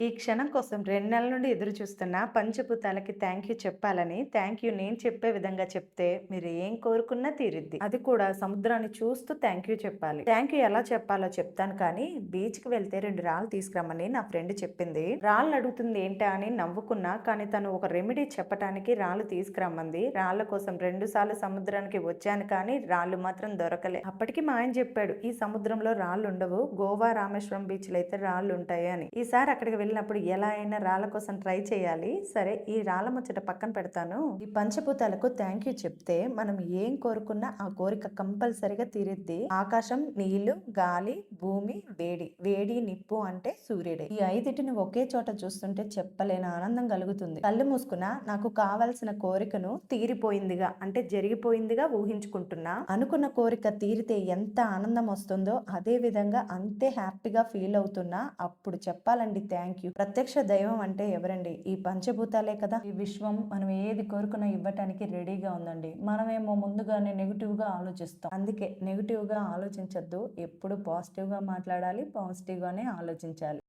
ఈ క్షణం కోసం 2 నెలల నుండి ఎదురు చూస్తున్న పంచభూతాలకి థ్యాంక్ యూ చెప్పాలని, థ్యాంక్ యూ నేను చెప్పే విధంగా చెప్తే మీరు ఏం కోరుకున్నా తీరిద్ది. అది కూడా సముద్రాన్ని చూస్తూ థ్యాంక్ యూ చెప్పాలి. థ్యాంక్ యూ ఎలా చెప్పాలో చెప్తాను కానీ బీచ్‌కి వెళ్తే 2 రాళ్ళు తీసుకురమ్మని నా ఫ్రెండ్ చెప్పింది. రాళ్ళు అడుగుతుంది ఏంటా అని నవ్వుకున్నా. కానీ తను ఒక రెమెడీ చెప్పటానికి రాళ్ళు తీసుకురమ్మంది. రాళ్ళ కోసం 2 సార్లు సముద్రానికి వచ్చాను కానీ రాళ్ళు మాత్రం దొరకలే. అప్పటికి మా ఆయన చెప్పాడు, ఈ సముద్రంలో రాళ్ళుండవు. గోవా, రామేశ్వరం బీచ్‌లో అయితే రాళ్ళుంటాయి అని. ఈసారి అక్కడికి వెళ్ళినప్పుడు ఎలా అయినా రాళ్ళ కోసం ట్రై చేయాలి. సరే, ఈ రాళ్ళ ముచ్చట పక్కన పెడతాను. ఈ పంచభూతాలకు థ్యాంక్ యూ చెప్తే మనం ఏం కోరుకున్నా ఆ కోరిక కంపల్సరిగా తీరిద్ది. ఆకాశం, నీళ్లు, గాలి, భూమి, వేడి. వేడి, నిప్పు అంటే సూర్యుడే. ఈ ఐదిటిని ఒకే చోట చూస్తుంటే చెప్పలేని ఆనందం కలుగుతుంది. కళ్ళు మూసుకున్నా నాకు కావలసిన కోరికను తీరిపోయిందిగా అంటే జరిగిపోయిందిగా ఊహించుకుంటున్నా. అనుకున్న కోరిక తీరితే ఎంత ఆనందం వస్తుందో అదే విధంగా అంతే హ్యాపీగా ఫీల్ అవుతున్నా. అప్పుడు చెప్పాలండి థ్యాంక్ యూ. ప్రత్యక్ష దైవం అంటే ఎవరండి? ఈ పంచభూతాలే కదా. ఈ విశ్వం మనం ఏది కోరుకున్నా ఇవ్వటానికి రెడీగా ఉందండి. మనమేమో ముందుగానే నెగిటివ్ గా ఆలోచిస్తాం. అందుకే నెగిటివ్ గా ఆలోచించొద్దు. ఎప్పుడు పాజిటివ్ గా మాట్లాడాలి, పాజిటివ్ గానే ఆలోచించాలి.